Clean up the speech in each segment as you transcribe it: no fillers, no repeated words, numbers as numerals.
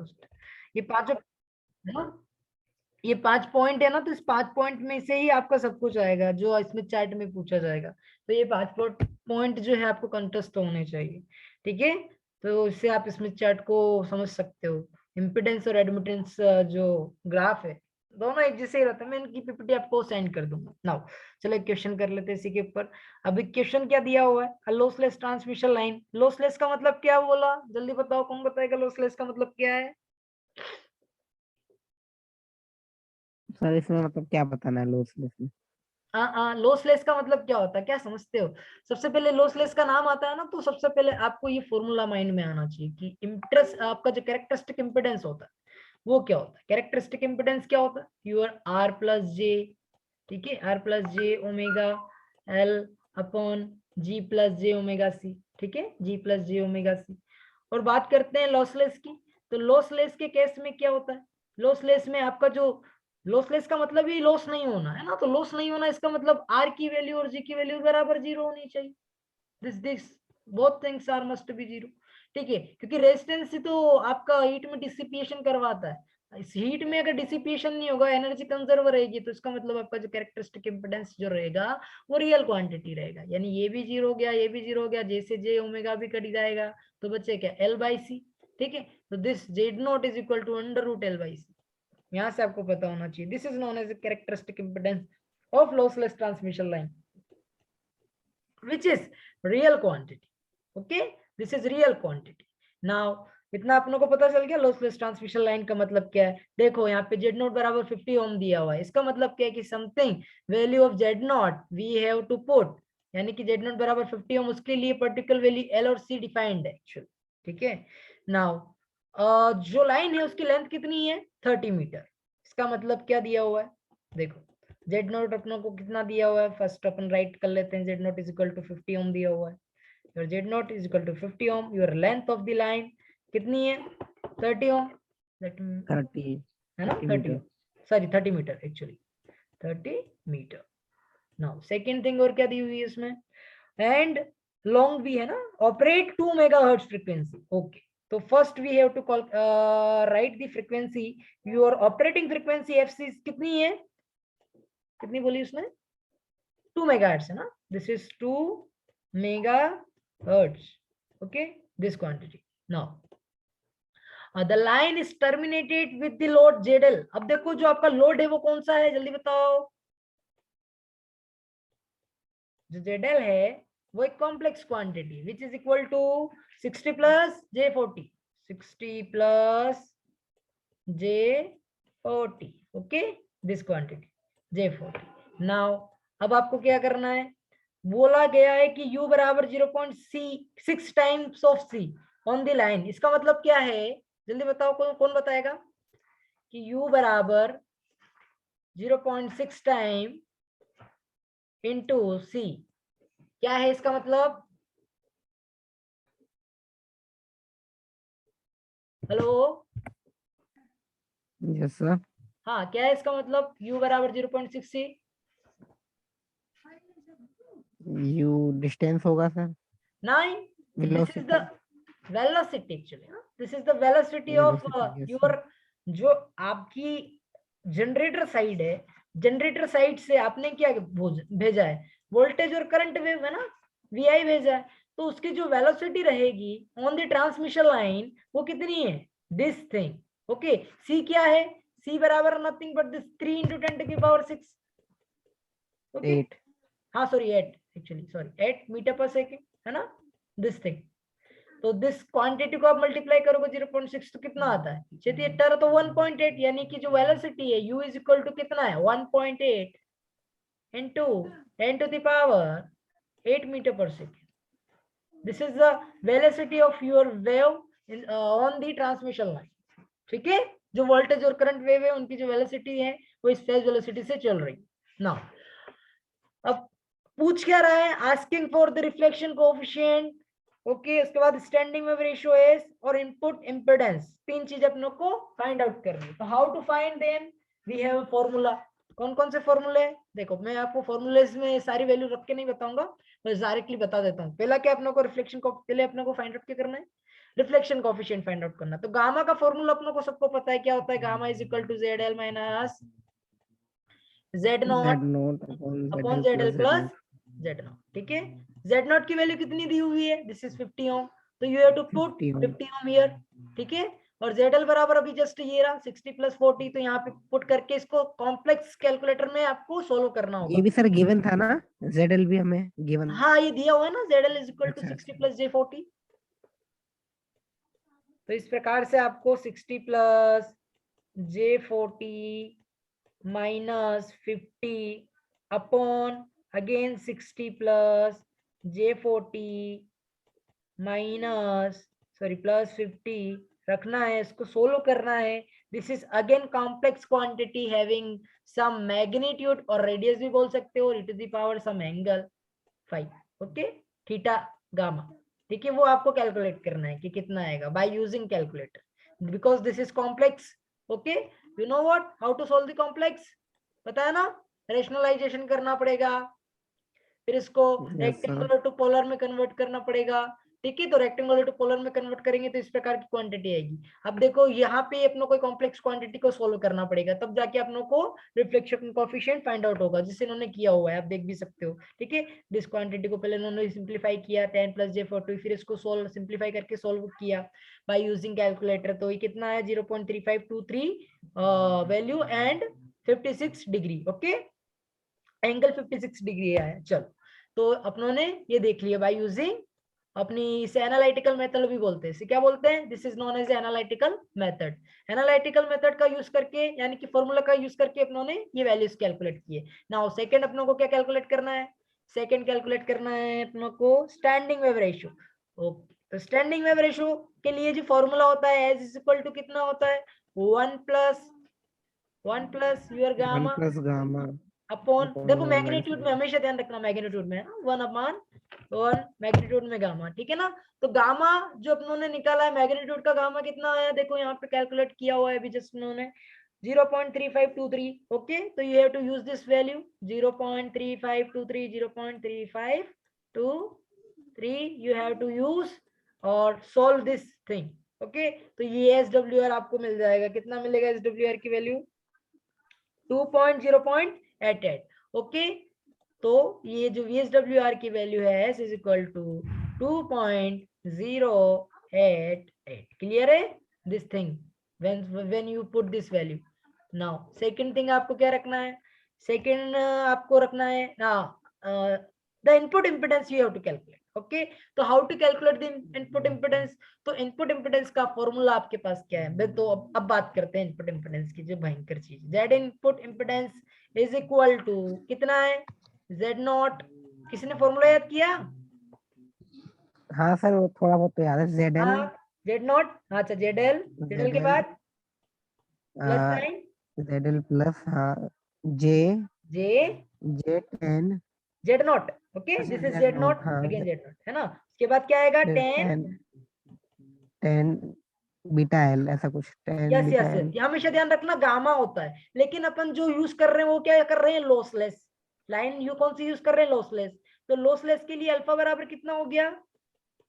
Almost. ये पांचों है ना, ये 5 पॉइंट है ना, तो इस 5 पॉइंट में से ही आपका सब कुछ आएगा जो इसमें चैट में पूछा जाएगा। तो ये 5 पॉइंट जो है आपको कंटेस्ट होने चाहिए, ठीक है। तो इससे आप इसमें चैट को समझ सकते हो। इम्पिडेंस और एडमिटेंस जो ग्राफ है दोनों एक जैसे ही रहता है। मैं इनकी पीपीटी आपको सेंड कर दूंगा। नाउ चलो एक क्वेश्चन कर लेते हैं इसी के ऊपर। अभी क्वेश्चन क्या दिया हुआ है, लॉसलेस ट्रांसमिशन लाइन। लॉसलेस का मतलब क्या बोला, जल्दी बताओ, कौन बताएगा लॉसलेस का मतलब क्या है? सर इसमें मतलब क्या बताना है लॉसलेस में? लॉसलेस का मतलब क्या होता है, क्या समझते हो? सबसे पहले लॉसलेस का नाम आता है ना, तो सबसे पहले आपको ये फॉर्मूला माइंड में आना चाहिए कि इंटरेस्ट आपका जो कैरेक्टरिस्टिक इंपेडेंस होता है वो क्या होता है। कैरेक्टरिस्टिक इंपेडेंस क्या होता है, योर आर प्लस जे, ठीक है, R plus J omega L upon G plus J omega C, ठीक है, जी प्लस जे ओमेगा सी। और बात करते हैं लॉसलेस की, तो लॉसलेस के केस में क्या होता है, लॉसलेस में आपका जो लॉसलेस का मतलब ही लॉस नहीं होना है ना, तो लॉस नहीं होना इसका मतलब आर की वैल्यू और जी की वैल्यू बराबर जीरो होनी चाहिए। This both things are must be zero, ठीक है, क्योंकि रेजिस्टेंस से तो आपका हीट में डिसिपिएशन करवाता है। इस हीट में अगर डिसिपिएशन नहीं होगा, एनर्जी कंजर्व रहेगी, तो इसका मतलब आपका जो कैरेक्टरिस्टिक इंपेडेंस जो रहेगा वो रियल क्वांटिटी रहेगा। यानी ये भी जीरो हो गया, ये भी जीरो हो गया, जैसे जे ओमेगा भी कट जाएगा तो बचे क्या, एल बाई सी, ठीक है। तो this Z naught is equal to under root L by C. यहां से आपको पता होना चाहिए this is known as characteristic impedance of lossless transmission line which is real quantity, okay, this is real quantity। now इतना अपनों को पता चल गया लॉसलेस ट्रांसमिशन लाइन का मतलब क्या है। देखो यहाँ पे जेड नॉट बराबर 50 ओम दिया हुआ है, इसका मतलब क्या है कि something value of Z not we have to put, यानी कि जेड नॉट बराबर 50 ओम, उसके लिए पर्टिकुलर वैल्यू एल और सी डिफाइंड है एक्चुअली, ठीक है। नाउ जो लाइन है उसकी लेंथ कितनी है, 30 मीटर। इसका मतलब क्या दिया हुआ है, देखो जेड नॉट अपनों को कितना दिया हुआ है, फर्स्ट अपन राइट कर लेते हैं, Z naught is equal to 50 ohm दिया हुआ है। Your Z naught is equal to 50 ohm, your length of the line कितनी है, 30 ओम, 30 है ना, 30 metre. Ohm, sorry 30 metre actually, 30 metre. Now second thing और क्या दी हुई है इसमें, एंड लॉन्ग भी है ना, ऑपरेट 2 मेगाहर्ट्ज फ्रीक्वेंसी, ओके। तो first we have to call right the frequency, your operating frequency FC कितनी है, कितनी बोली उसने, 2 megahertz है ना, this is 2 megahertz, okay, this quantity। now the line is terminated with the load ZL। अब देखो जो आपका लोड है वो कौन सा है, जल्दी बताओ। जो ZL है वो एक complex quantity which is equal to 60 plus J40, 60 plus J40, okay, this quantity J40। Now अब आपको क्या करना है, बोला गया है कि U बराबर 0.6 times of C on the line. इसका मतलब क्या है, जल्दी बताओ, कौन बताएगा कि U बराबर 0.6 टाइम इंटू C क्या है इसका मतलब, हेलो, यस सर। हाँ क्या है इसका मतलब, U बराबर 0.6 C, यू डिस्टेंस होगा सर। नहीं, this is the velocity. Velocity actually, this is the velocity of velocity yes your, sir. जो आपकी जनरेटर साइड है, जनरेटर साइड से आपने क्या भेजा है, वोल्टेज और करंट वेव है ना, वी भेजा है, तो उसकी जो वेलोसिटी रहेगी ऑन द ट्रांसमिशन लाइन वो कितनी है, दिस थिंग, ओके। सी क्या है, सी बराबर nothing but this 3 into 10⁶, okay, 8। हाँ सॉरी 8 एक्चुअली, सॉरी 8 मीटर पर सेकेंड है ना, दिस थिंग। तो दिस क्वांटिटी को आप मल्टीप्लाई करोगे 0.6 तो कितना आता है, चलिए 18 तो 1.8, यानी कि जो वेलोसिटी है u इज इक्वल टू कितना है 1.8 into 10 to the power 8 metre पर second. This is the velocity of your wave on the transmission line, ठीक है। जो वोल्टेज और करंट वेव है उनकी जो वेलोसिटी है वो इस फेज वेलोसिटी से चल रही ना। अब पूछ क्या रहा है, asking for the reflection coefficient, okay, उसके बाद स्टैंडिंग वेव रेशियो एस और इनपुट इंपेडेंस, तीन चीज अपनों को फाइंड आउट करनी है। तो how to find them, we have formula. कौन कौन से फॉर्मूले, देखो मैं आपको फॉर्मूलेस में सारी वैल्यू रख के नहीं बताऊंगा, मैं डायरेक्टली बता देता हूँ। पहला क्या अपनों को रिफ्लेक्शन को पहले अपनों को फाइंड आउट क्या करना है, रिफ्लेक्शन कोएफिशिएंट फाइंड आउट करना। तो गामा का फॉर्मूला अपनों को सबको पता है क्या होता है, gamma is equal to Z L minus Z not note upon upon ZL Z L plus plus Z0 Z not. ठीक है, जेड नॉट की वैल्यू कितनी दी हुई है, दिस इज 50 ओम, तो you have to put 50 ohm. 50 ohm here. ठीक है, और जेड एल बराबर अभी जस्ट ये रहा 60 प्लस 40, तो यहाँ पे पुट करके इसको कॉम्प्लेक्स कैलकुलेटर में आपको सोल्व करना ये होगा। भी सर गिवन था ना, ZL भी हमें गिवन। हाँ ये दिया हुआ है ना, Z L is equal to अच्छा 60 अच्छा। Plus J 40। तो इस प्रकार से आपको 60 plus J 40 minus 50 upon again 60 plus J 40 minus sorry plus 50 रखना है, इसको सोल्व करना है। This is again complex quantity having some magnitude और रेडियस भी बोल सकते हो, e to the power some angle five, okay, theta gamma. ठीक है, वो आपको कैलकुलेट करना है कि कितना आएगा by using calculator, because this is complex. Okay, you know what, how to solve the complex, पता है ना, रेशनलाइजेशन करना पड़ेगा, फिर इसको yes sir. Rectangular to polar में कन्वर्ट करना पड़ेगा। ठीक है, तो रेक्टेंगुलर टू पोलर में कन्वर्ट करेंगे तो इस प्रकार की क्वांटिटी आएगी। अब देखो यहाँ पे अपनों को कॉम्प्लेक्स क्वांटिटी को सोल्व करना पड़ेगा, तब जाके अपनों को रिफ्लेक्शन कोएफिशिएंट फाइंड आउट होगा, जिसे इन्होंने किया हुआ है, आप देख भी सकते हो। ठीक है, दिस क्वांटिटी को पहले इन्होंने सिंप्लीफाई किया 10 प्लस जे 40, फिर इसको सोल्व सिंप्लीफाई करके सोल्व किया बाय यूजिंग कैलकुलेटर। तो ये कितना है 0.3523 value and 56 degree. Okay, angle 56 degree है। चलो, तो अपनों ने ये देख लिया बाय यूजिंग अपनी, इसे एनालिटिकल मेथड भी बोलते हैं, इसे क्या बोलते हैं, this is known as analytical method. Analytical method का यूज करके यानी कि फॉर्मूला का यूज करके अपनों ने ये वैल्यूज कैलकुलेट किए। नाउ सेकंड अपनों को क्या कैलकुलेट करना है, सेकंड कैलकुलेट करना है अपनों को स्टैंडिंग वेव रेशियो। ओके, तो स्टैंडिंग वेव रेशियो के लिए जो फॉर्मूला होता है एज इज इक्वल टू कितना होता है, 1 plus your 1 gamma plus gamma upon, upon देखो 1 माइनस मैग्नीट्यूड में हमेशा ध्यान रखना, मैग्नीट्यूड में 1/1 मैग्नीट्यूड में गामा। ठीक है ना, तो गामा जो अपनों ने निकाला है मैग्नीट्यूड का गामा कितना आया, देखो यहाँ पे कैलकुलेट किया हुआ है अभी जस्ट उन्होंने 0.3523। ओके, तो you have to use this value 0.3523 0.3523 you have to use और सोल्व दिस थिंग। ओके, तो ये एसडब्ल्यूआर आपको मिल जाएगा, कितना मिलेगा एसडब्ल्यूआर की वैल्यू 2.088। ओके, तो ये जो VSWR की वैल्यू है S is equal to 2.088। Clear है this thing when you put this value. Now second thing आपको क्या रखना है, सेकंड आपको रखना है the input impedance you have to calculate. Okay, तो how to calculate the input impedance, तो इनपुट इम्पिडेंस का फॉर्मूला आपके पास क्या है, तो अब बात करते हैं इनपुट इम्पिडेंस की, जो भयंकर चीज, Z input impedance is equal to कितना है, जेड नॉट, किसी ने फॉर्मूला याद किया, हाँ सर वो थोड़ा बहुत तो याद है, ZL हाँ जेड नॉट, अच्छा जेड एल के बाद प्लस साइन ZL प्लस हाँ J J J10 Z not. Okay, this is Z Z0 not, हाँ अगेन जेड नॉट है ना, उसके बाद क्या आएगा 10, 10 बीटा L ऐसा कुछ 10 yes beta yes L। Yes, हमेशा ध्यान रखना गामा होता है, लेकिन अपन जो यूज कर रहे हैं वो क्या कर रहे हैं, लॉसलेस लाइन, यू कौन सी यूज कर रहे हैं, लॉसलेस। तो लॉसलेस के लिए अल्फा बराबर कितना हो गया,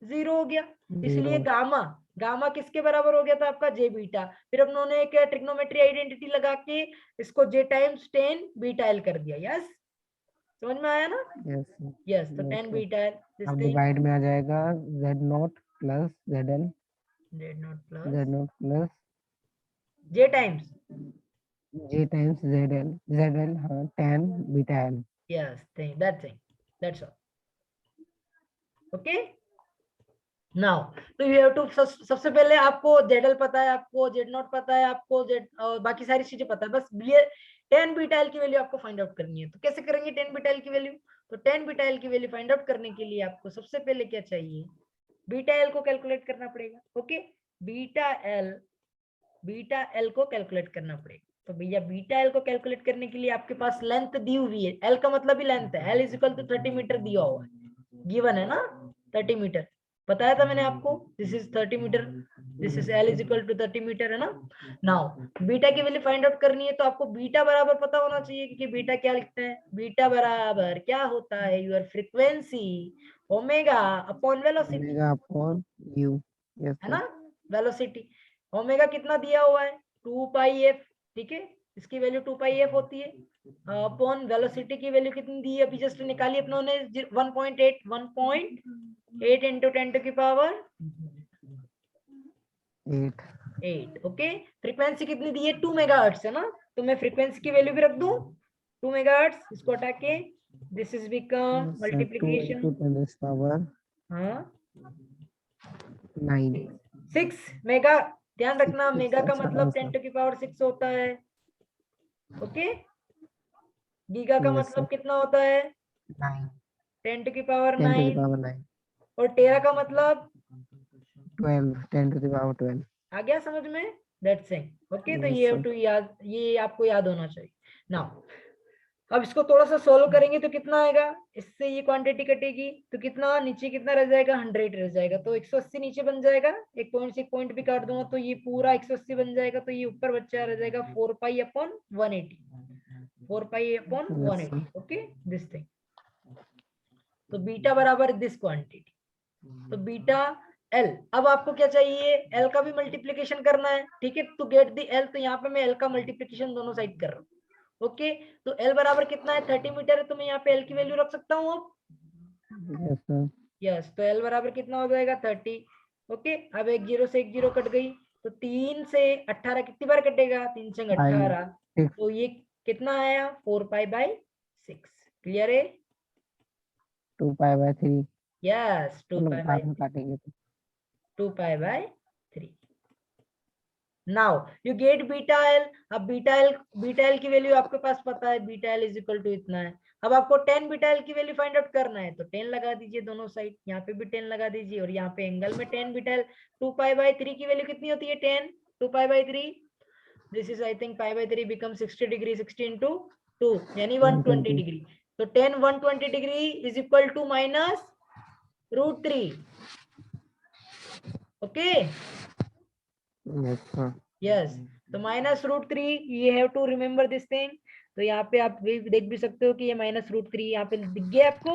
0 हो गया, इसलिए 0 गामा, गामा किसके बराबर हो गया था आपका, जे बीटा। फिर उन्होंने एक ट्रिग्नोमेट्री आइडेंटिटी लगा के इसको जे टाइम्स 10 बीटा एल कर दिया। यस, समझ में आया ना, यस यस, तो 10 यस। बीटा एल दिस अब थिंग, डिवाइड में आ जाएगा Z0 plus ZL Z not plus Z0 plus J times, J times ZL हाँ 10 beta L। Yes thing that's all. Okay, now तो यू हैव टू, सबसे पहले आपको जेडल पता है, आपको जेड नॉट पता है, आपको जेड बाकी सारी चीजें पता है, बस ये 10 बीटा एल की वैल्यू आपको फाइंड आउट करनी है। तो कैसे करेंगे 10 बीटा एल की वैल्यू, तो 10 बीटा एल की वैल्यू फाइंड आउट करने के लिए आपको सबसे पहले क्या चाहिए, बीटा एल को कैलकुलेट करना पड़ेगा। ओके, बीटा एल को कैलकुलेट करना पड़ेगा। तो भैया बीटा एल को कैलकुलेट करने के लिए आपके पास लेंथ दी हुई है, एल का मतलब ही लेंथ है, L is equal to 30 metre दिया हुआ है, गिवन है ना 30 मीटर, बताया था मैंने आपको, this is 30 metre, this is L is equal to 30 metre है ना। नाउ बीटा की वैल्यू फाइंड आउट करनी है, तो आपको बीटा बराबर पता होना चाहिए, क्योंकि बीटा क्या लिखते हैं, बीटा बराबर क्या होता है, your frequency omega upon velocity. Omega upon U। yes है sir, ना, वेलोसिटी। ओमेगा कितना दिया हुआ है 2 पाई एफ, ठीक है, इसकी वैल्यू 2 पाई एफ होती है अपॉन वेलोसिटी की वैल्यू कितनी दी है अभी जस्ट निकाली अपनों ने 1.8 इंटू 10 टू की पावर 8। ओके, फ्रीक्वेंसी कितनी दी है 2 मेगाहर्ट्ज है ना, तो मैं फ्रीक्वेंसी की वैल्यू भी रख दूं 2 मेगाहर्ट्ज, इसको हटा के this is become yes sir, 2 multiplication, into 10 is power हाँ 9, 6 मेगा, ध्यान रखना 6 मेगा का अच्छा मतलब 10 आंसर, टू की पावर 6 होता है। ओके, गीगा का yes sir, मतलब कितना होता है 9, 10 टू की पावर 10 to the 9, power 9, और टेरा का मतलब 12, 10 to the power 12, आ गया समझ में, दैट्स इट। ओके, तो yes ये sir, टू याद, ये आपको याद होना चाहिए। नाउ अब इसको थोड़ा सा सोल्व करेंगे तो कितना आएगा, इससे ये क्वांटिटी कटेगी तो कितना नीचे कितना रह जाएगा 100 रह जाएगा, तो 180 नीचे बन जाएगा, एक पॉइंट से एक पॉइंट भी काट दूंगा तो ये पूरा 180 बन जाएगा, तो ये ऊपर बच्चा रह जाएगा 4 pi upon 180, 4 pi upon yes sir, 180। Okay, this thing, तो बीटा बराबर दिस क्वांटिटी, तो बीटा एल। अब आपको क्या चाहिए, एल का भी मल्टीप्लीकेशन करना है, ठीक है, टू गेट द एल, तो यहाँ पे मैं एल का मल्टीप्लीकेशन दोनों साइड कर रहा हूँ। ओके, तो एल बराबर कितना है 30 मीटर है, तो मैं यहाँ पे एल की वैल्यू रख सकता हूँ अब, yes sir, यस, तो एल बराबर कितना हो जाएगा 30। ओके, अब एक जीरो से एक जीरो कट गई, तो 3 से 18 कितनी बार कटेगा, 3 से 5, 18, 6, तो ये कितना आया 4 पाई बाई 6, क्लियर है, 2 pi by 3, यस 2 चलो पाई बाद बाई में काटेंगे तो 2 pi by 3। Now you get beta L, अब बीटा एल की वैल्यू आपके पास पता है, beta L is equal to इतना है। अब आपको 10 बीटा एल की वैल्यू फाइंड आउट करना है, तो 10 लगा दीजिए दोनों साइड, यहाँ पे भी 10 लगा दीजिए, और यहाँ पे एंगल में 10 बीटा एल, 2 पाई बाई 3 की वैल्यू कितनी होती है 10, 2 pi by 3, this is I think pi by 3 become 60 degree, 60 into 2 यानी 120 120, डिग्री, तो 10 120 degree is equal to minus √3। Okay, yes sir, yes, तो -√3, you have to remember this thing, तो यहाँ पे आप भी देख भी सकते हो कि ये -√3 यहाँ पे दिख गया आपको,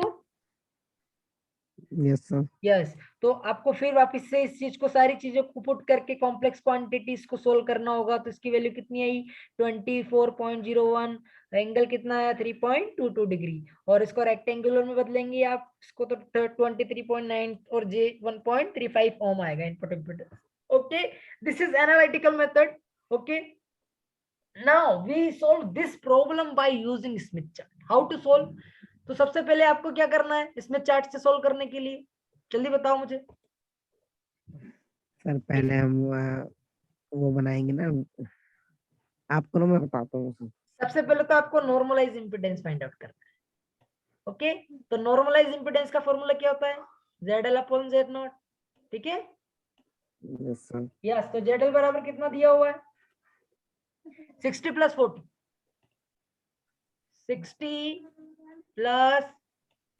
yes sir, यस। तो आपको फिर वापस से इस चीज को, सारी चीजों को पुट करके कॉम्प्लेक्स क्वांटिटीज को सोल्व करना होगा, तो इसकी वैल्यू कितनी आई 24.01, एंगल कितना आया 3.22 डिग्री, और इसको रेक्टेंगुलर में बदलेंगे आप इसको तो 23.9 और जे 1.35 ओम आएगा input impedance. Okay, this is analytical method. Okay, now we solve this problem by using Smith chart. How to solve? तो सबसे पहले आपको क्या करना है स्मिथ चार्ट से सोल्व करने के लिए, जल्दी बताओ मुझे। सर पहले हम वो बनाएंगे ना, आपको ना मैं बताता हूँ सर, सबसे पहले तो आपको नॉर्मलाइज इंपिडेंस फाइंड आउट करना है। ओके, तो नॉर्मलाइज इंपिडेंस का फॉर्मूला क्या होता है ZL अपॉन Z0, ठीक है, yes sir, यस, तो ZL बराबर कितना दिया हुआ है 60 प्लस 40, 60 प्लस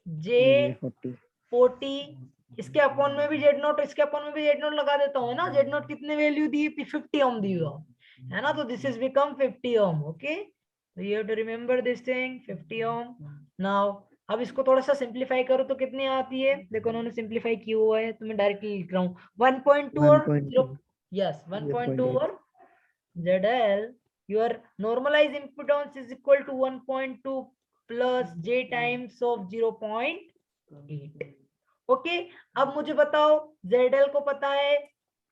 J ये 40, 40, इसके अपॉन में भी Z0, इसके अपॉन में भी Z0 लगा देता हूँ ना, Z0 कितने वैल्यू दी 50 ओम दी है ना, तो this is become 50 ohm. Okay, तो you have to remember this thing 50 ohm. Now अब इसको थोड़ा सा सिंप्लीफाई करो तो कितनी आती है, देखो उन्होंने सिंप्लीफाई किया हुआ है तो मैं डायरेक्टली लिख रहा हूँ 1.2 और 1.2, 0, यस 1.2 0.8, और ZL, your normalized impedance is equal to 1.2 plus J times of 0.8। Okay, अब मुझे बताओ ZL को पता है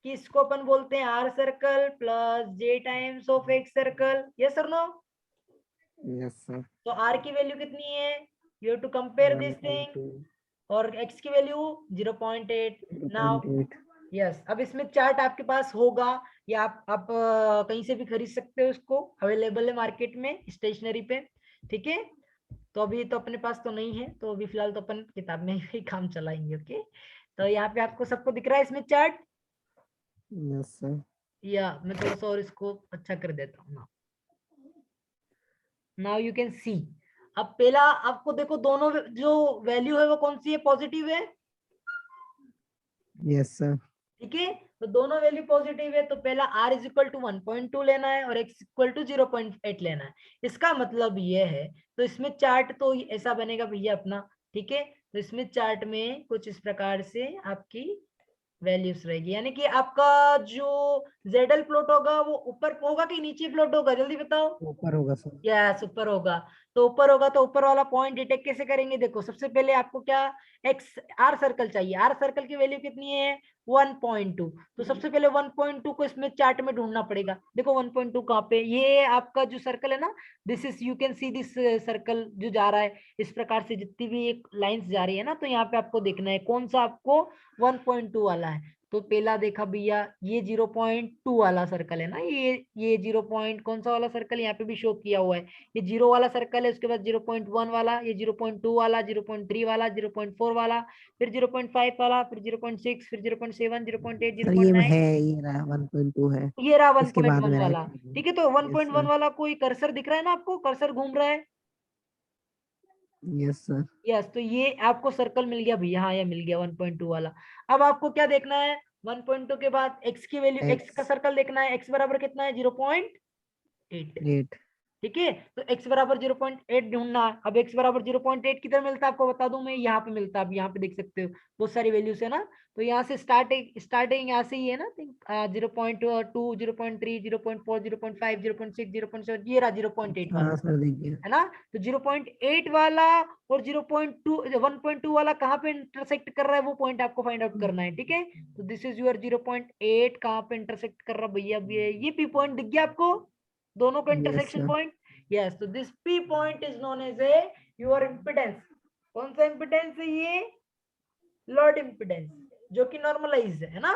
कि इसको अपन बोलते हैं R circle plus J times of X circle, yes और नो, yes sir, तो R की वैल्यू कितनी है, you have to compare this thing, 1.2, और X की वैल्यू 0.8। नाउ 0.8, यस, अब इसमें चार्ट आपके पास होगा या आप कहीं से भी खरीद सकते हो, इसको अवेलेबल है मार्केट में स्टेशनरी पे, ठीक है, तो अभी तो अपने पास तो नहीं है, तो अभी फिलहाल तो अपन किताब में ही काम चलाएंगे। ओके, तो यहाँ पे आपको सबको दिख रहा है इसमें चार्ट, yes sir, या मैं थोड़ा सा और इसको अच्छा कर देता हूँ। नाउ यू कैन सी, अब पहला आपको देखो दोनों जो वैल्यू है वो कौन सी है, पॉजिटिव है, yes sir, ठीक है, तो दोनों वैल्यू पॉजिटिव है, तो पहला r इज इक्वल टू 1.2 लेना है और x इक्वल टू 0.8 लेना है। इसका मतलब ये है, तो इसमें चार्ट तो ऐसा बनेगा भैया अपना, ठीक है, तो इसमें चार्ट में कुछ इस प्रकार से आपकी वैल्यूज रहेगी, यानी कि आपका जो जेडल प्लॉट होगा वो ऊपर होगा कि नीचे प्लॉट होगा, जल्दी बताओ। ऊपर होगा सर। यस, ऊपर होगा। तो ऊपर होगा तो ऊपर वाला पॉइंट डिटेक्ट कैसे करेंगे? देखो सबसे पहले आपको क्या, एक्स आर सर्कल चाहिए। आर सर्कल की वैल्यू कितनी है? 1.2। तो सबसे पहले 1.2 को इसमें चार्ट में ढूंढना पड़ेगा। देखो 1.2 कहाँ पे, ये आपका जो सर्कल है ना, this is, you can see this circle जो जा रहा है इस प्रकार से, जितनी भी एक लाइंस जा रही है ना, तो यहाँ पे आपको देखना है कौन सा आपको 1.2 वाला है। तो पहला देखा भैया, ये 0.2 वाला सर्कल है ना, ये 0 पॉइंट कौन सा वाला सर्कल यहाँ पे भी शो किया हुआ है, ये 0 वाला सर्कल है। उसके बाद 0.1 वाला, ये 0.2 वाला, 0.3 वाला, 0.4 वाला, फिर 0.5 वाला, फिर 0.6, फिर 0.7, 0.8, सर ये 0.9, है, ये रहा 1.2 है। ये रहा इसके बाद 1.1 में वाला। राइट। ठीक है, तो यस 1.1 सर। वाला कोई कर्सर दिख रहा है ना आपको, कर्सर घूम रहा है। Yes sir. यस, तो ये आपको सर्कल मिल गया भैया, हाँ ये मिल गया 1.2 वाला। अब आपको क्या देखना है? 1.2 के बाद एक्स की वैल्यू, एक्स का एक्स सर्कल देखना है। एक्स बराबर कितना है? 0.8। 8। ठीक है, तो x बराबर 0.8 ढूंढना। अब x बराबर 0.8 किधर मिलता है आपको बता दूं मैं, यहाँ पे मिलता है। अब यहाँ पे देख सकते हो बहुत सारी वैल्यूज है ना, तो यहाँ से स्टार्टिंग यहाँ से ही है ना, 0.2, 0.3, 0.4, 0.5, 0.6, 0.7, ये रहा 0.8 वाला, हाँ सर देख गया। है ना। तो 0.8 वाला और 0.2, 1.2 वाला कहाँ पे इंटरसेक्ट कर रहा है, वो पॉइंट आपको फाइंड आउट करना है। ठीक है, तो दिस इज योर 0.8 कहाँ पे इंटरसेक्ट कर रहा है भैया, ये पी पॉइंट दिख गया आपको, दोनों का yes intersection sir. Point. Yes, तो this P point is known as A your impedance. कौन सा इम्पिडेंस है ये? लोड इम्पिडेंस, जो कि नॉर्मलाइज है ना।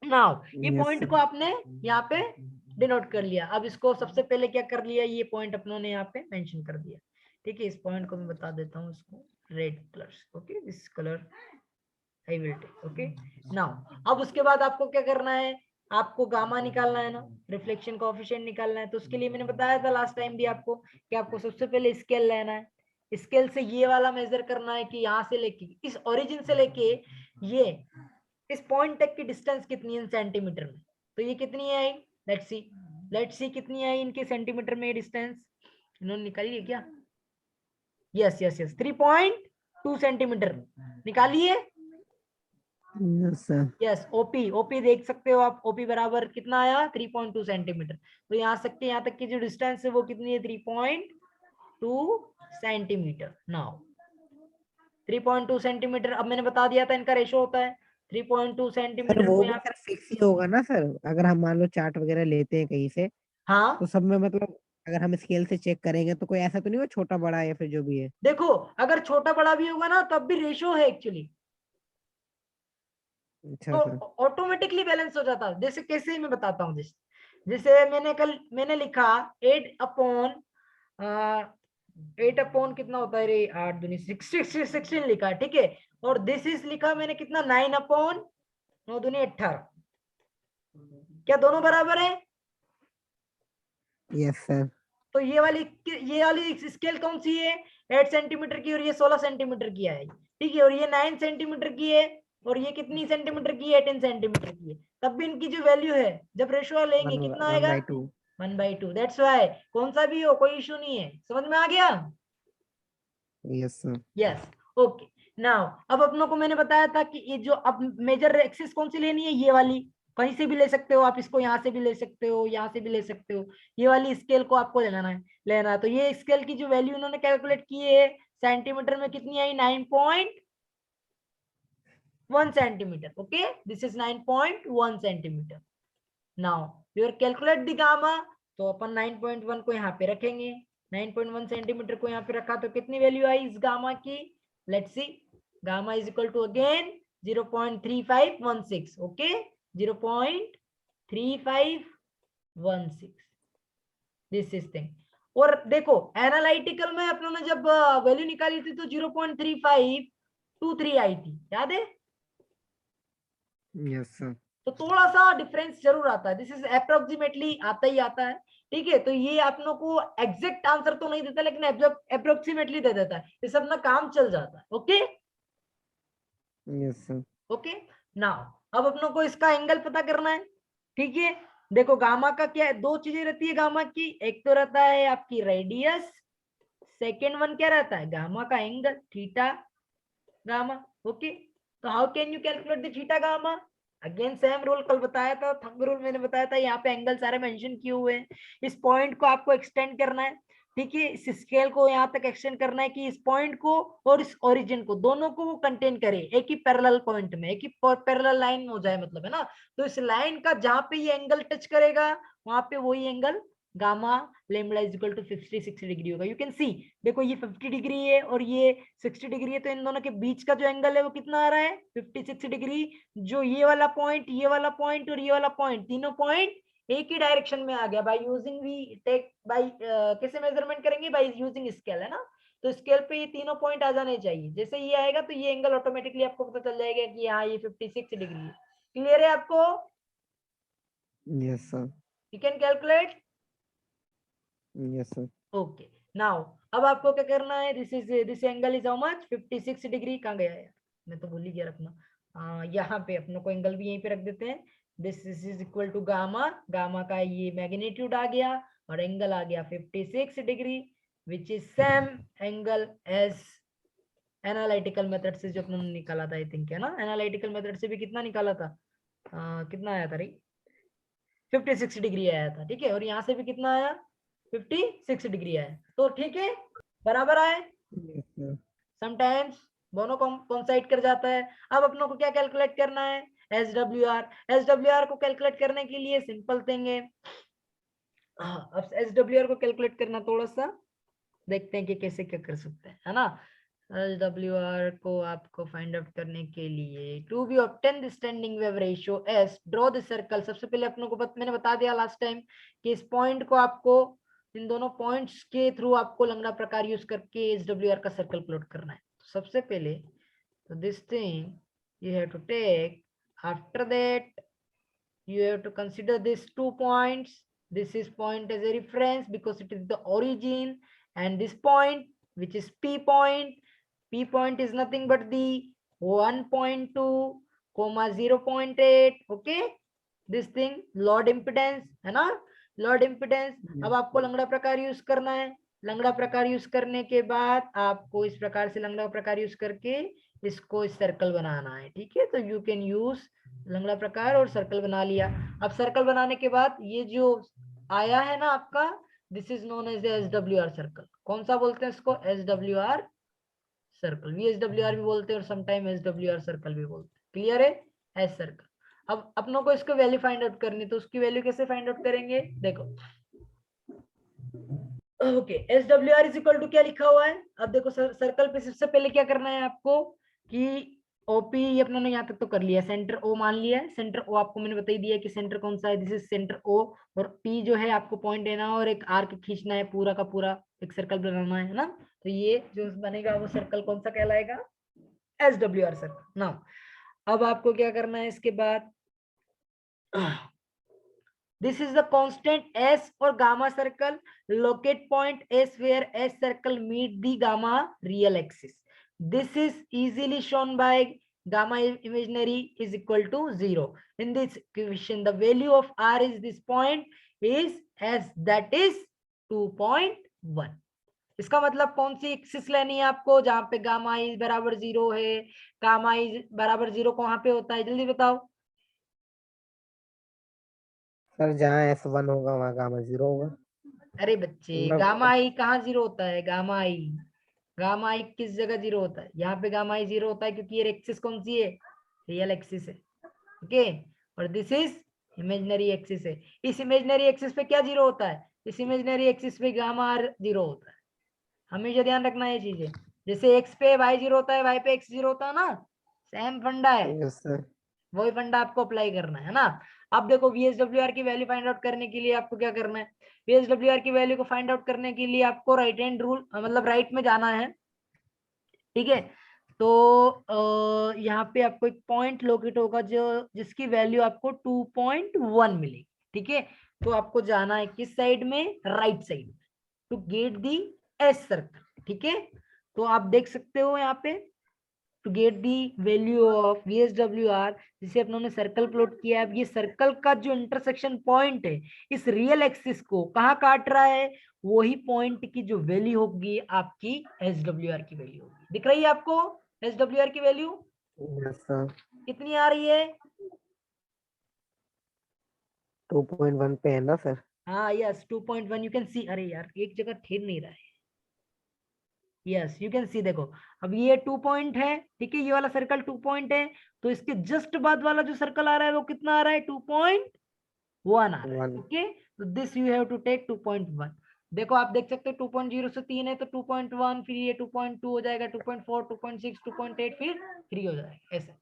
नाउ ये यस पॉइंट सर। को आपने यहाँ पे डिनोट कर लिया। अब इसको सबसे पहले क्या कर लिया, ये पॉइंट अपनों ने यहाँ पे मेंशन कर दिया। ठीक है, इस पॉइंट को मैं बता देता हूँ इसको red colour. Okay, this colour I will take. Okay, now अब उसके बाद आपको क्या करना है? आपको गामा निकालना है ना, रिफ्लेक्शन कोएफिशिएंट निकालना है। तो उसके लिए मैंने बताया था लास्ट टाइम भी आपको कि आपको सबसे पहले स्केल लेना है। स्केल से ये वाला मेजर करना है कि यहाँ से लेके, इस ओरिजिन से लेके ये इस पॉइंट तक की डिस्टेंस कितनी है सेंटीमीटर में। तो ये कितनी आई? लेट्स सी कितनी आई इनके सेंटीमीटर में डिस्टेंस। इन्होंने निकाली है क्या? यस यस यस, 3.2 सेंटीमीटर निकालिए। Yes sir. Yes, OP OP देख सकते हो आप, ओपी बराबर कितना आया? 3.2 सेंटीमीटर। तो यहाँ तक की जो डिस्टेंस है वो कितनी है? 3.2 सेंटीमीटर। नाउ 3.2 सेंटीमीटर, अब मैंने बता दिया था इनका रेशो होता है 3.2 सर सेंटीमीटर वो को भी यहाँ। सर फिक्स ही होगा ना सर, अगर हम मान लो चार्ट वगैरह लेते हैं कहीं से, तो हाँ सब में मतलब अगर हम स्केल से चेक करेंगे तो कोई ऐसा तो नहीं हो छोटा बड़ा या फिर जो भी है। देखो, अगर छोटा बड़ा भी होगा ना तब भी रेशो है एक्चुअली, अच्छा तो सर। ऑटोमेटिकली बैलेंस हो जाता है। जैसे कैसे मैं बताता हूँ, जैसे मैंने लिखा 8 अपॉन 8 अपॉन कितना होता है रे, 8 दूनी 16 लिखा, ठीक है। और दिस इज लिखा मैंने कितना, 9 अपॉन 9 दूनी 18। क्या दोनों बराबर है? Yes sir. तो ये वाली स्केल कौन सी है? 8 सेंटीमीटर की, और ये 16 सेंटीमीटर की है, ठीक है। और ये 9 सेंटीमीटर की है, और ये कितनी सेंटीमीटर की है? 10 सेंटीमीटर की है। तब भी इनकी जो वैल्यू है जब रेशियो लेंगे वन कितना वन आएगा? By two 1/2। दैट्स वाई कौन सा भी हो कोई इशू नहीं है, समझ में आ गया? Yes sir. Yes, okay. Now अब अपनों को मैंने बताया था कि ये जो अब मेजर एक्सिस कौन सी लेनी है, ये वाली। कहीं से भी ले सकते हो आप इसको, यहाँ से भी ले सकते हो, यहाँ से भी ले सकते हो। ये वाली स्केल को आपको लेना है। तो ये स्केल की जो वैल्यू उन्होंने कैलकुलेट की है सेंटीमीटर में, कितनी आई? 9.1 centimetre. Okay, this is 9.1 centimetre. Now your calculate the gamma. तो अपन 9.1 को यहाँ पे रखेंगे, 9.1 सेंटीमीटर को यहाँ पे रखा, तो कितनी वैल्यू आई इस गामा की? Let's see, gamma is equal to again 0.3516। Okay, 0.3516, this is thing. और देखो एनालिटिकल में अपनों ने जब वैल्यू निकाली थी तो 0.3523 आई थी, याद है? Yes sir. तो थोड़ा सा डिफरेंस जरूर आता है, दिस इज अप्रोक्सीमेटली आता ही आता है। ठीक है, तो ये आप लोग को एग्जैक्ट आंसर तो नहीं देता, लेकिन अप्रोक्सीमेटली दे देता है, ये सब ना काम चल जाता है। Okay yes sir. Okay, now अब अपनों को इसका एंगल पता करना है। ठीक है, देखो गामा का क्या है, दो चीजें रहती है गामा की, एक तो रहता है आपकी रेडियस, सेकेंड वन क्या रहता है? गामा का एंगल, थीटा गामा। ओके, तो how can you calculate the theta gamma? Again same rule कल बताया था, थंब रूल मैंने बताया था, यहाँ पे एंगल सारे मेंशन किए हुए हैं। इस पॉइंट को आपको एक्सटेंड करना है, ठीक है, इस स्केल को यहाँ तक एक्सटेंड करना है कि इस पॉइंट को और इस ओरिजिन को दोनों को वो कंटेन करे एक ही पैरेलल पॉइंट में, एक ही पैरेलल लाइन हो जाए मतलब, है ना। तो इस लाइन का जहां पे ये एंगल टच करेगा वहां पे वही angle gamma lambda is equal to 56 degree होगा। यू कैन सी, देखो ये 50 डिग्री है और ये 60 डिग्री है, तो इन दोनों के बीच का जो एंगल है वो कितना आ रहा है 56 डिग्री। जो ये वाला पॉइंट, ये वाला पॉइंट और ये वाला पॉइंट, तीनों पॉइंट एक ही डायरेक्शन में आ गया। By using we take by कैसे मेजरमेंट करेंगे, बाय यूजिंग स्केल, है ना। तो स्केल पे ये तीनों पॉइंट आ जाने चाहिए। जैसे ये आएगा तो ये एंगल ऑटोमेटिकली आपको पता चल जाएगा कि हाँ ये 56 डिग्री है। क्लियर है आपको? Yes sir. You can calculate. Yes sir. Okay, now अब आपको क्या करना है, this angle is how much 56 degree. कहाँ गया यार, मैं तो भूल ही गया रखना। यहाँ पे अपनों को एंगल भी यहीं पे रख देते हैं। This is equal to gamma, gamma का ये मैग्नीट्यूड आ गया और एंगल आ गया 56 degree, which is same angle as analytical method से जो अपने निकाला था, आई थिंक, है ना। एनालिटिकल मेथड से भी कितना निकाला था, कितना आया था रे, 56 डिग्री आया था, ठीक है। और यहाँ से भी कितना आया, 56 डिग्री आया। तो ठीक है, बराबर आए। Yes sir. समटाइम्स दोनों कोइंसाइड कर जाता है। अब अपनों को क्या कैलकुलेट करना है, S W are. S W are को कैलकुलेट करने के लिए सिंपल थिंग है, अब एस डब्ल्यू आर को कैलकुलेट करना थोड़ा सा देखते हैं कि कैसे क्या कर सकते हैं, है ना। एस डब्ल्यू आर को आपको फाइंड आउट करने के लिए, to be obtain the standing wave ratio S, draw the circle. सबसे पहले अपनों को मैंने बता दिया लास्ट टाइम कि इस पॉइंट को आपको, इन दोनों पॉइंट्स के थ्रू आपको लंगड़ा प्रकार यूज करके एस डब्ल्यू आर का सर्कल प्लॉट करना है। तो सबसे पहले तो this thing you have to take, after that you have to consider these 2 points. This is point as a reference because it is the origin, and this point which is P point. P point is nothing but the 1.2 comma 0.8. okay, this thing load impedance, है ना, load impedance। अब आपको लंगड़ा प्रकार use करना है। लंगड़ा प्रकार यूज करने के बाद आपको इस प्रकार से लंगड़ा प्रकार यूज करके इसको सर्कल बनाना है, ठीक है। तो यू कैन यूज लंगड़ा प्रकार और सर्कल बना लिया। अब सर्कल बनाने के बाद ये जो आया है ना आपका, this is known as S W R circle. कौन सा बोलते हैं इसको, S W R circle, V S W R भी बोलते हैं और sometime S W R circle भी बोलते हैं। क्लियर है, एस सर्कल। अब अपनों को इसको वैल्यू फाइंड आउट करनी, तो उसकी वैल्यू कैसे फाइंड आउट करेंगे, देखो। Okay, S W R is equal to क्या लिखा हुआ है, अब देखो सर्कल पे सबसे पहले क्या करना है आपको कि ओपी ये अपनों ने यहाँ तक तो कर लिया, सेंटर ओ मान लिया है। सेंटर ओ आपको मैंने बता ही दिया कि सेंटर कौन सा है, दिस इज सेंटर ओ। और पी जो है आपको पॉइंट लेना है और एक आर्क खींचना है, पूरा का पूरा एक सर्कल बनाना है ना। तो ये जो बनेगा वो सर्कल कौन सा कहलाएगा, एस डब्ल्यू आर सर्कल ना। अब आपको क्या करना है इसके बाद, this is the constant s or gamma circle, locate point s where s circle meet the gamma real axis. This is easily shown by gamma imaginary is equal to 0. In this equation the value of r is this point is s, that is 2.1। इसका मतलब कौन सी axis लेनी है आपको, जहां पे gamma is बराबर 0 है। गामा इज बराबर 0 कहां पे होता है, जल्दी बताओ। सर जहाँ S1 होगा वहाँ गामा 0 होगा। अरे बच्चे, गामा आई कहाँ 0 होता है, गामा आई, गामा आई किस जगह 0 होता है, यहाँ पे गामा आई 0 होता है क्योंकि ये एक्सिस कौन सी है, रियल एक्सिस है, ओके। और दिस इज इमेजिनरी एक्सिस है। इस इमेजिनरी एक्सिस पे क्या 0 होता है, इस इमेजिनरी एक्सिस पे गामा आर 0 होता है। हमेशा ध्यान रखना ये चीजें, जैसे एक्स पे वाई 0 होता है, वाई पे एक्स 0 होता है ना, सेम फंडा है, यस सर। वही फंडा आपको अप्लाई करना है ना। अब देखो VSWR की वैल्यू फाइंड आउट करने के लिए आपको क्या करना है, VSWR की वैल्यू को फाइंड आउट करने के लिए आपको राइट हैंड रूल मतलब राइट में जाना है, ठीक है। तो यहाँ पे आपको एक पॉइंट लोकेट होगा जो जिसकी वैल्यू आपको 2.1 मिलेगी, ठीक है। तो आपको जाना है किस साइड में, right side, to get the S circle, ठीक है। तो आप देख सकते हो यहाँ पे to get the value of VSWR, जिसे अपनों ने सर्कल प्लॉट किया है। अब ये सर्कल का जो इंटरसेक्शन पॉइंट है इस रियल एक्सिस को कहाँ काट रहा है, वही पॉइंट की जो वैल्यू होगी आपकी SWR की वैल्यू होगी। दिख रही है आपको SWR की वैल्यू, यस सर। कितनी आ रही है? 2.1 पे है ना सर? हाँ यस 2.1 यू कैन सी। अरे यार एक जगह ठहर नहीं रहा है। यस यू कैन सी, देखो अब ये 2 पॉइंट है, ठीक है, ये वाला सर्कल 2 पॉइंट है, तो इसके जस्ट बाद वाला जो सर्कल आ रहा है वो कितना आ रहा है? 2.1 आ रहा है। 1। ओके, तो this you have to take 2.1। देखो आप देख सकते हो 2.0 से 3 है तो 2.1, फिर ये 2.2 हो जाएगा, 2.4, 2.6, 2.8, फिर 3 हो जाएगा ऐसे।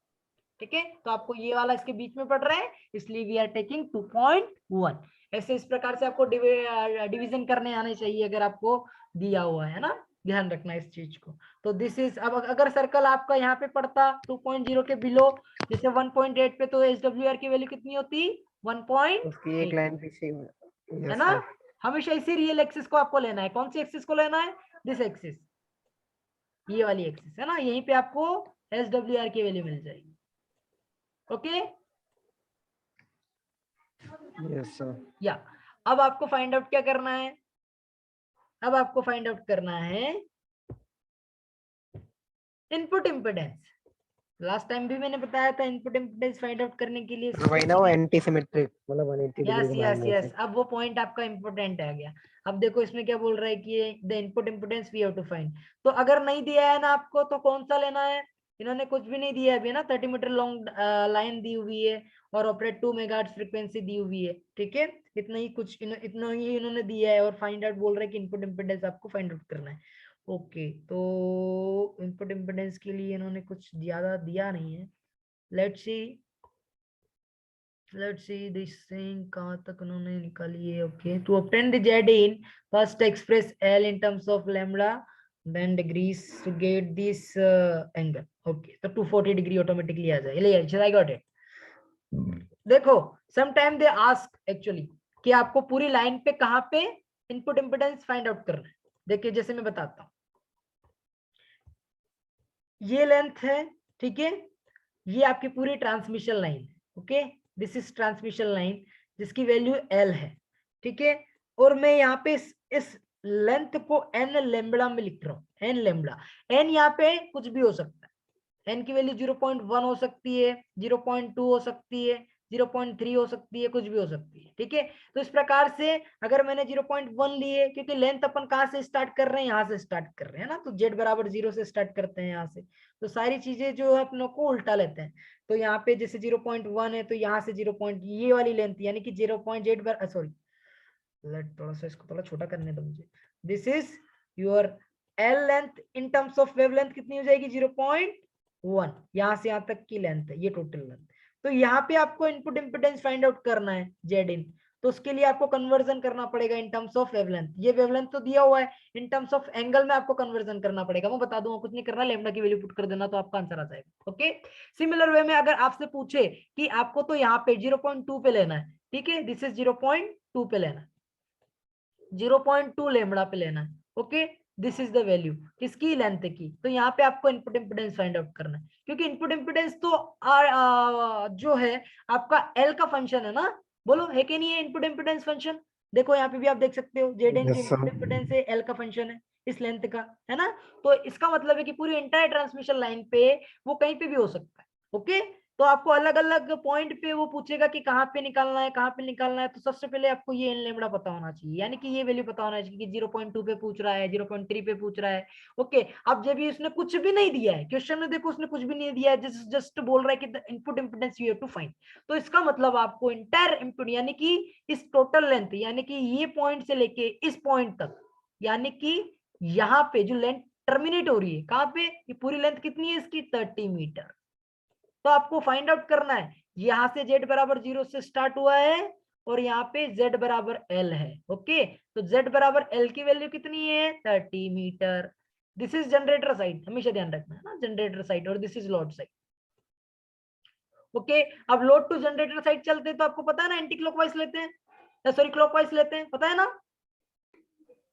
ठीक है, तो आपको ये वाला इसके बीच में पड़ रहा है, इसलिए वी आर टेकिंग 2.1। ऐसे इस प्रकार से आपको डिवीजन करने आने चाहिए अगर आपको दिया हुआ है ना, ध्यान रखना इस चीज को। तो दिस इज, अब अगर सर्कल आपका यहाँ पे पड़ता 2.0 के बिलो, जैसे 1.8 पे, तो SWR की वैल्यू कितनी होती? 1.8, उसकी एक लाइन पीछे है यस ना। सर। हमेशा इसी रियल एक्सिस को आपको लेना है। कौन सी एक्सिस को लेना है? दिस एक्सिस, ये वाली एक्सिस है ना, यहीं पे आपको SWR की वैल्यू मिल जाएगी। Okay yes sir. या अब आपको फाइंड आउट क्या करना है? अब आपको फाइंड आउट करना है इनपुट इम्पिडेंस। लास्ट टाइम भी मैंने बताया था इनपुट इम्पिडेंस फाइंड आउट करने के लिए वही ना, वो एंटी सिमेट्रिक, मतलब 180 डिग्री यस यस घुमाएंगे यस, उसे। अब वो पॉइंट आपका इंपोर्टेंट आ गया। अब देखो इसमें क्या बोल रहा है कि the input impedance we have to find. तो अगर नहीं दिया है ना आपको तो कौन सा लेना है? इन्होंने कुछ भी नहीं दिया है अभी ना, 30 मीटर लॉन्ग लाइन दी हुई है और ऑपरेट 2 मेगाहर्ट्ज फ्रीक्वेंसी दी हुई है, ठीक है, इतना ही कुछ इतना ही इन्होंने दिया है, और फाइंड आउट बोल रहा है कि इनपुट इम्पिडेंस आपको फाइंड आउट करना है। ओके, तो इनपुट इम्पिडेंस के लिए इन्होंने कुछ ज्यादा दिया नहीं है। लेट्स सी दिस थिंग कहाँ तक उन्होंने निकाली है। Okay, to obtain the Z in, first express L in terms of lambda then degrees to get this angle. Okay, तो 240 डिग्री ऑटोमेटिकली आ जाएगा। I got it. देखो some time they ask actually कि आपको पूरी लाइन पे कहाँ पे इनपुट इम्पिडेंस फाइंड आउट करना है। देखिए जैसे मैं बताता हूँ, ये लेंथ है, ठीक है, ये आपकी पूरी ट्रांसमिशन लाइन है। Okay, this is transmission line जिसकी वैल्यू एल है, ठीक है, और मैं यहाँ पे इस लेंथ को एन लेम्बड़ा में लिख रहा हूँ, एन लेम्बड़ा। एन यहाँ पे कुछ भी हो सकता है, एन की वैल्यू 0.1 हो सकती है, 0.2 हो सकती है, 0.3 हो सकती है, कुछ भी हो सकती है, ठीक है। तो इस प्रकार से अगर मैंने 0.1 लिए, क्योंकि लेंथ अपन कहाँ से स्टार्ट कर रहे हैं, यहाँ से स्टार्ट कर रहे हैं ना, तो जेड बराबर 0 से स्टार्ट करते हैं यहाँ से, तो सारी चीजें जो है अपनों को उल्टा लेते हैं। तो यहाँ पे जैसे 0.1 है तो यहाँ से 0. ये वाली लेंथ यानी कि 0.8 सॉरी, थोड़ा सा इसको थोड़ा छोटा करने दो मुझे। This is your L length in terms of wavelength कितनी हो जाएगी? 0.1, यहाँ से यहाँ तक की लेंथ है, ये टोटल लेंथ। तो यहाँ पे आपको इनपुट इम्पिडेंस फाइंड आउट करना है जेड इन, तो उसके लिए आपको कन्वर्जन करना पड़ेगा इन टर्म्स ऑफ वेवलेंथ। ये वेवलेंथ तो दिया हुआ है, इन टर्म्स ऑफ एंगल में आपको कन्वर्जन करना पड़ेगा। मैं बता दूंगा, कुछ नहीं करना, लेमडा की वैल्यू पुट कर देना तो आपका आंसर आ जाएगा। ओके, सिमिलर वे में अगर आपसे पूछे कि आपको तो यहाँ पे 0.2 पे लेना है, ठीक है, दिस इज 0.2 पे लेना है, 0.2 लेमड़ा पे लेना है। Okay, this is the value किसकी? लेंथ की। तो यहाँ पे आपको इनपुट इम्पिडेंस फाइंड आउट करना है, क्योंकि इनपुट इम्पिडेंस तो जो है आपका एल का फंक्शन है ना। बोलो है कि नहीं है इनपुट इम्पिडेंस फंक्शन? देखो यहाँ पे भी आप देख सकते हो जेड एन जो यस इनपुट सर। इम्पिडेंस है एल का फंक्शन है, इस लेंथ का, है ना। तो इसका मतलब है कि पूरी एंटायर ट्रांसमिशन लाइन पे वो कहीं पे भी हो सकता है। ओके, तो आपको अलग अलग पॉइंट पे वो पूछेगा कि कहाँ पे निकालना है, कहाँ पे निकालना है, तो सबसे पहले आपको ये एन लेमड़ा पता होना चाहिए, यानी कि ये वैल्यू पता होना चाहिए कि 0.2 पे पूछ रहा है, 0.3 पे पूछ रहा है। ओके, अब जब भी उसने कुछ भी नहीं दिया है क्वेश्चन में, देखो उसने कुछ भी नहीं दिया है, जस्ट बोल रहा है कि the input impedance you have to find, तो इसका मतलब आपको इंटायर इनपुट यानी कि इस टोटल लेंथ, यानी कि ये पॉइंट से लेके इस पॉइंट तक, यानी कि यहाँ पे जो लेंथ टर्मिनेट हो रही है, कहाँ पे, ये पूरी लेंथ कितनी है इसकी? 30 मीटर। तो आपको फाइंड आउट करना है, यहां से z बराबर 0 से स्टार्ट हुआ है और यहाँ पे z बराबर l है। ओके, तो z बराबर l की वैल्यू कितनी है? 30 metre. This is generator side, हमेशा ध्यान रखना है ना, जनरेटर साइड, और this is load side. Okay, अब लोड टू जनरेटर साइड चलते हैं तो आपको पता है ना, एंटी क्लॉकवाइज लेते हैं, सॉरी क्लॉकवाइज लेते हैं, पता है ना।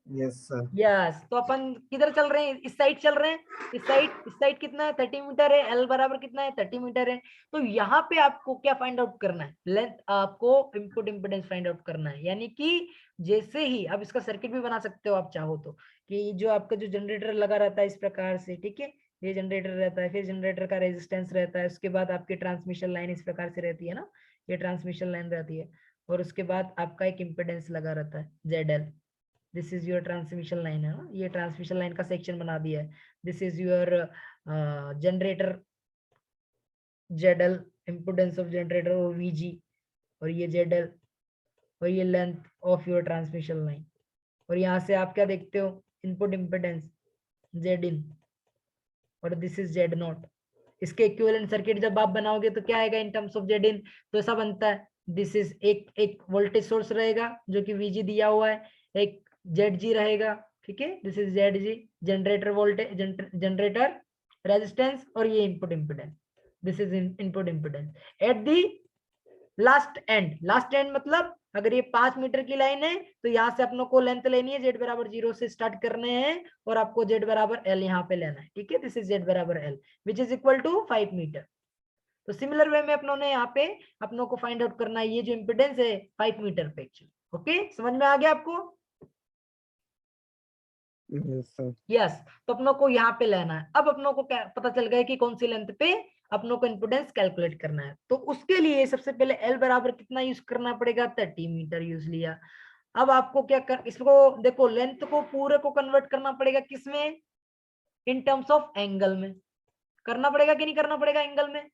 Yes sir. यस, तो अपन किधर चल रहे हैं? इस साइड चल रहे हैं, इस साइड कितना है? 30 मीटर है, एल बराबर कितना है? 30 मीटर है। तो यहाँ पे आपको क्या फाइंड आउट करना है? लेंथ, आपको इनपुट इम्पिडेंस फाइंड आउट करना है, यानी कि जैसे ही अब इसका सर्किट भी बना सकते हो आप चाहो तो, कि जो आपका जो जनरेटर लगा रहता है इस प्रकार से, ठीक है, ये जनरेटर रहता है, फिर जनरेटर का रेजिस्टेंस रहता है, उसके बाद आपकी ट्रांसमिशन लाइन इस प्रकार से रहती है ना, ये ट्रांसमिशन लाइन रहती है, और उसके बाद आपका एक इम्पिडेंस लगा रहता है ZL। This is your transmission line है ना, ये ट्रांसमिशन लाइन का सेक्शन बना दिया है। This is your generator ZL, impedance of generator और VG, और ये ZL, और ये length of your transmission line, और यहाँ से आप क्या देखते हो, इनपुट इम्पिडेंस Zin, और दिस इज Z0। इसके इक्विवेलेंट सर्किट जब आप बनाओगे तो क्या आएगा इन टर्म्स ऑफ Zin, तो ऐसा बनता है, दिस इज एक वोल्टेज सोर्स रहेगा जो कि VG दिया हुआ है, एक ZG रहेगा, ठीक है, this is ZG, generator voltage, generator resistance, और ये input impedance, this is input impedance at the last and. Last and मतलब अगर ये 5 मीटर की लाइन है तो यहाँ से अपनों को लेंथ लेनी है, Z बराबर 0 से स्टार्ट करने हैं, और आपको Z बराबर L यहाँ पे लेना है, ठीक है, दिस इज Z बराबर L which is equal to 5 meter. तो सिमिलर वे में अपनों ने यहाँ पे अपनों को फाइंड आउट करना है ये जो इम्पिडेंस है 5 मीटर पे एक्चुअली। ओके, समझ में आ गया आपको? यस, तो अपनों को यहाँ पे लेना है। अब अपनों को क्या पता चल गया कि कौन सी लेंथ पे अपनों को इम्पिडेंस कैलकुलेट करना है, तो उसके लिए सबसे पहले L बराबर कितना यूज करना पड़ेगा, 30 मीटर यूज लिया। अब आपको क्या कर, इसको देखो लेंथ को पूरे को कन्वर्ट करना पड़ेगा किसमें, इन टर्म्स ऑफ एंगल में करना पड़ेगा कि नहीं करना पड़ेगा, एंगल में,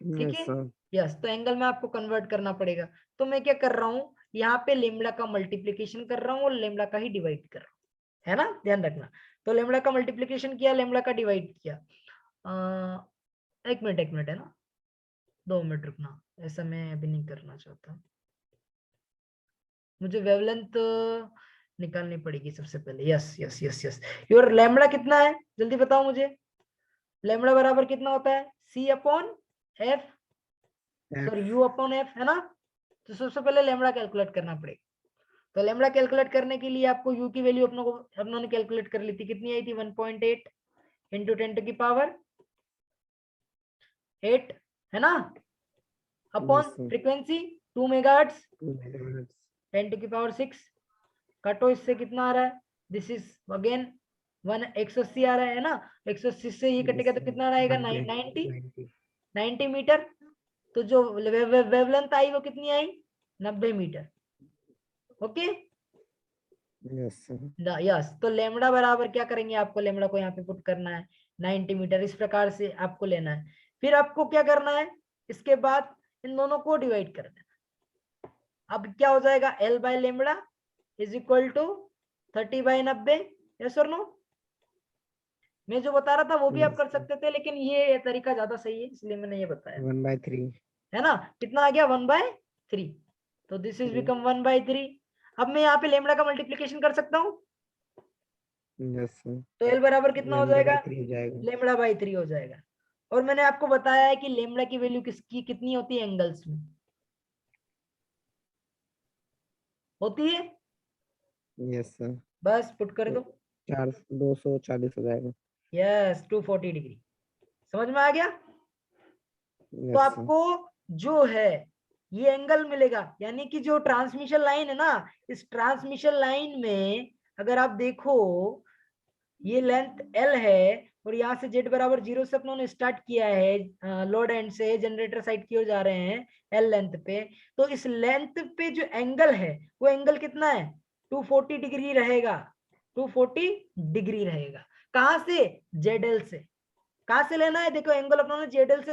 ठीक है, यस, तो एंगल में आपको कन्वर्ट करना पड़ेगा। तो मैं क्या कर रहा हूँ, यहाँ पे लेमड़ा का मल्टीप्लीकेशन कर रहा हूँ और लेमड़ा का ही डिवाइड कर रहा हूँ, है ना, ध्यान रखना। तो लेमड़ा का मल्टीप्लीकेशन किया, लेमड़ा का डिवाइड किया। एक मिनट है ना, 2 मिनट रुकना, ऐसा मैं अभी नहीं करना चाहता, मुझे वेवलेंथ निकालनी पड़ेगी सबसे पहले। Yes yes yes yes, your lambda कितना है जल्दी बताओ मुझे, लैम्बडा बराबर कितना होता है, C upon F, sorry U upon F, है ना। तो सबसे पहले लैम्बडा कैलकुलेट करना पड़ेगा। तो लैम्बडा कैलकुलेट करने के लिए आपको U की वैल्यू अपनों ने कैलकुलेट कर ली थी, कितनी आई थी, 1.8 इंटू 10 टू की पावर 8, है ना, अपॉन फ्रीक्वेंसी 2 मेगाहर्ट्ज 10 टू की पावर 6, काटो इससे कितना आ रहा है, दिस इज अगेन 180 आ रहा है ना, 180 से ये कटेगा तो कितना आएगा, 90 मीटर। तो जो वेवलेंथ आई वो कितनी आई, 90 मीटर। ओके, यस, तो लेमड़ा बराबर क्या करेंगे, आपको लेमड़ा को यहाँ पे पुट करना है 90 मीटर, इस प्रकार से आपको लेना है। फिर आपको क्या करना है, इसके बाद इन दोनों को डिवाइड करना है। अब क्या हो जाएगा, L by lambda is equal to 30/90, yes और नो। मैं जो बता रहा था वो भी आप कर सकते थे, लेकिन ये तरीका ज्यादा सही है इसलिए मैंने ये बताया। 1/3 है ना, कितना आ गया, 1/3, तो दिस इज बिकम 1/3। अब मैं यहाँ पे लेमड़ा का मल्टीप्लीकेशन कर सकता हूँ, तो L बराबर कितना हो जाएगा, लेमड़ा बाई 3 हो जाएगा। और मैंने आपको बताया है कि लेमड़ा की वैल्यू किसकी कितनी होती है, एंगल्स में होती है। यस सर, बस पुट कर दो, 240 हो जाएगा। यस, 240 डिग्री, समझ में आ गया। तो यस आपको जो है ये एंगल मिलेगा, यानी कि जो ट्रांसमिशन लाइन है ना, इस ट्रांसमिशन लाइन में अगर आप देखो ये लेंथ L है, और यहाँ से Z बराबर 0 से अपनों ने स्टार्ट किया है, लोड एंड से जनरेटर साइड की ओर जा रहे हैं L लेंथ पे, तो इस लेंथ पे जो एंगल है वो एंगल कितना है, 240 डिग्री रहेगा, 240 डिग्री रहेगा। कहां से, ZL से। कहां से लेना है, देखो एंगल अपनों ने ZL से